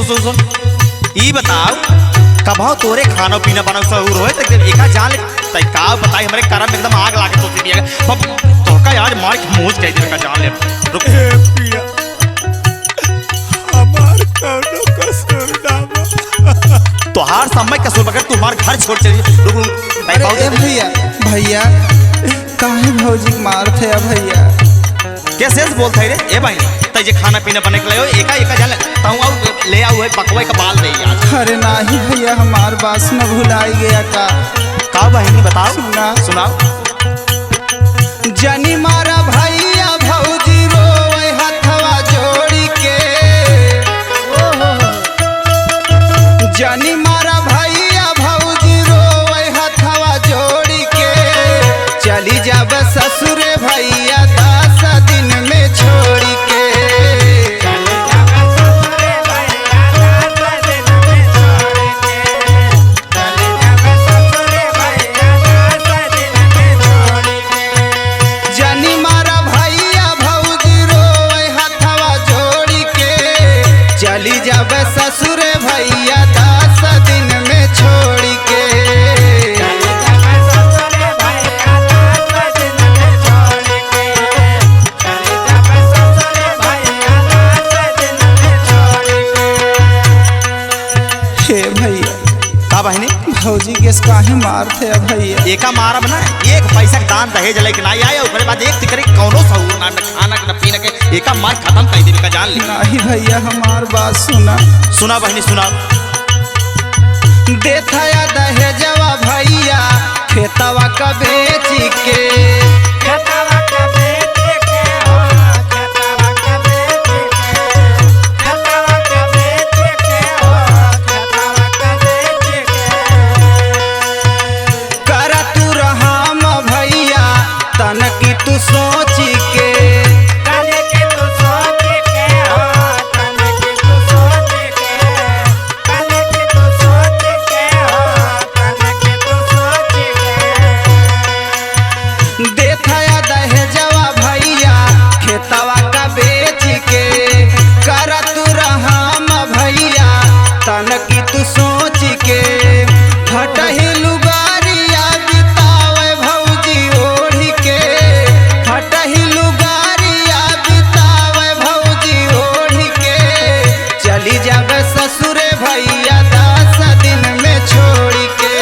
सुन सुन ई बताओ कभाओ तोरे खाना पीना बना सहूर होए त एका जान ले तई का बताई हमरे करम एकदम आग लागे सोच दिया तो का आज मार के मोज कह दे का जान ले रुक पिया हमार कौनो कसूर ना तोहार समय कसूर बगैर तुम्हार घर छोड़ चली रुक अरे भैया भैया काहे भौजी मारथे भैया कैसे बोलते रे ए भाई तई जे खाना पीना बने के ले एका एका जान ताऊ आऊ ले आऊ है पकवाई का बाल दे यार अरे नहीं भैया हमार बात न भुलाई गया का बहनी बताओ सुना सुनाओ जनी मारा भैया भौजी रोए हथवा जोड़ी के जनी मारा भैया भौजी रोए हथवा जोड़ी के चली जाब ससुरे भैया 10 दिन में छोड़ी के जनी मारा भैया भौजी रोए हथवा जोड़ी के चली जाब ससुरे भैया 10 दिन में छोड़ी के हे भैया का बहनी भौजी के काहे मारथे भैया एका मारब ना एक पैसा के दान दहेज लेके ना आया ओकरे बाद एक तिकरे कौनो सहूर ना खाना ना पीना के एका मार खत्म कर देवे का जान ले नहीं भैया हमार बात सुना सुना बहनी सुना देथया दहेजवा भैया खेतवा का बेच के करा तू रहाम भैया तनकी तू सोची के देथया दहेजवा भैया खेतवा का बेच के करा तू रहाम भैया तनकी तू सोच के फटही लुगारिया बितावे भौजी ओढ़ी के फटही लुगारिया बितावे भौजी ओढ़ी के चली जाब ससुरे भैया 10 दिन में छोड़ी के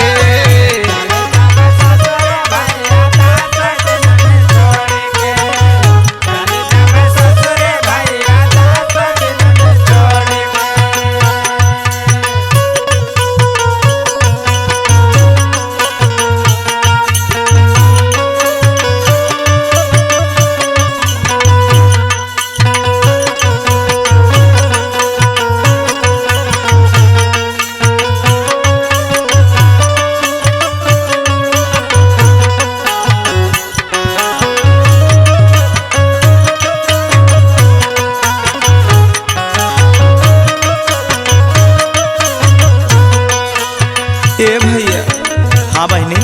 ए भैया हाँ बहनी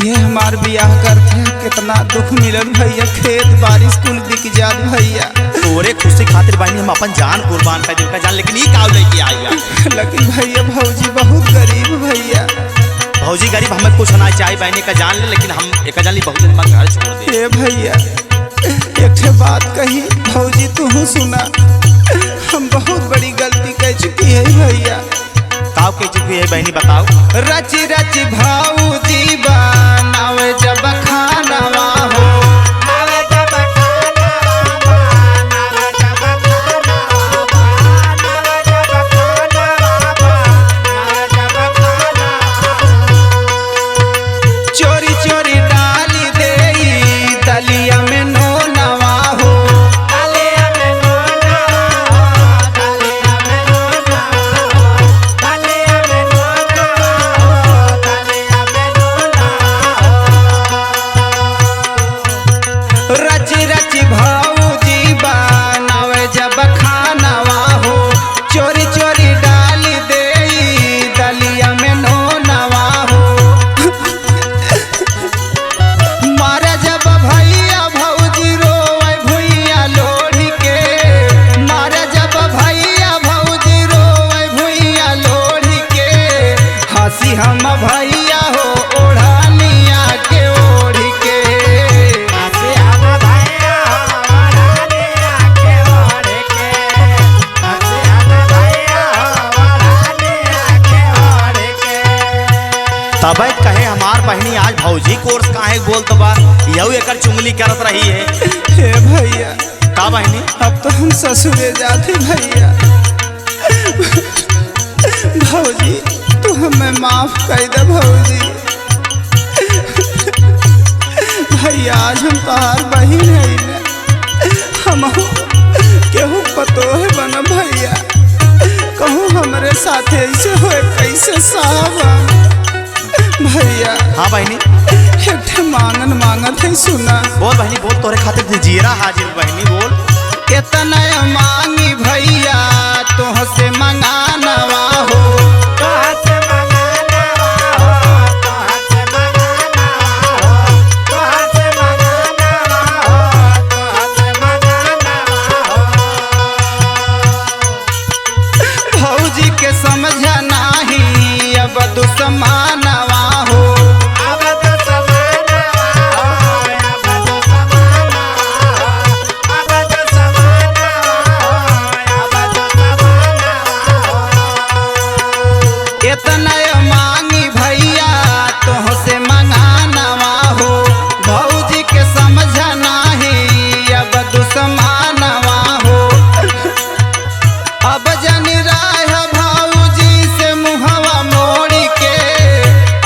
ये हमार बियाह करते कितना दुख मिलल भैया खेत बारिश कुल बिक जात भैया तोरे खुशी खातिर बहनी हम अपन जान कुर्बान कर देवे का जान लेकिन ई काव लेके आई यार लेकिन भैया भौजी बहुत गरीब भैया भौजी गरीब हमें कुछ ना चाहिए बहनी का जान ले लेकिन हम एक जान ली बहुत दिन बाद घर छोड़ दे ए भैया एक ठे बात कही भौजी तू सुना हम बहुत बड़ी गलती कर चुकी है भैया काव के चुकी है बहनी बताओ रची रची भौजी बनावे जब खानवा हो चोरी चोरी डाली देई दलिया में नोनवा हो फौजी कोर्स काहे बोलत बा यहू एकर चुंगली करत रही है। हे भैया का बहनी अब तो हम ससुरे जाते भैया। भौजी तू हमें माफ कर दे भौजी। भैया आज हम तोहार बहिन है, हम केहू पतो है बना भैया, कहूँ हमारे साथ ऐसे हो कैसे साहब भैया। हाँ बहनी एक मांगन मांगत है सुना। बोल बहनी बोल, तोरे खातिर जीरा हाजिर बहनी बोल। कितना मांगी भैया तुहसे मंगानवा हो, भौजी के समझा नाही अब दुश्मनवा हो। इतना मांगी भैया तुहसे मंगानवा हो, भौजी के समझा नाही अब दुश्मनवा हो। अब जन राह भौजी से मुहवा मोड़ी के,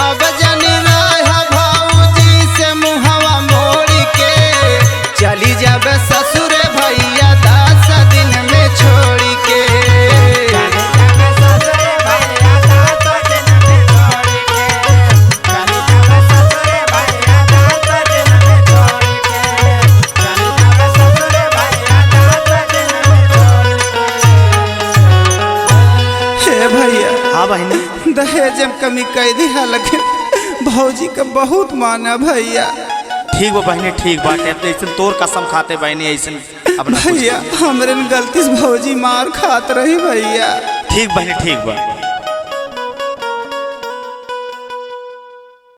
अब जन राह भौजी से मुहवा मोड़ी के, चली जब ससुर भैया 10 दिन में छोड़ी के। हाँ बहनी दहेज में कमी कर दी है, लेकिन भौजी का बहुत माना भैया। ठीक बा बहनी ठीक बाटे, ऐसे तोर कसम खाते बहनी ऐसे अपना भैया हमरे गलती से भौजी मार खात रही भैया। ठीक बहनी ठीक बा।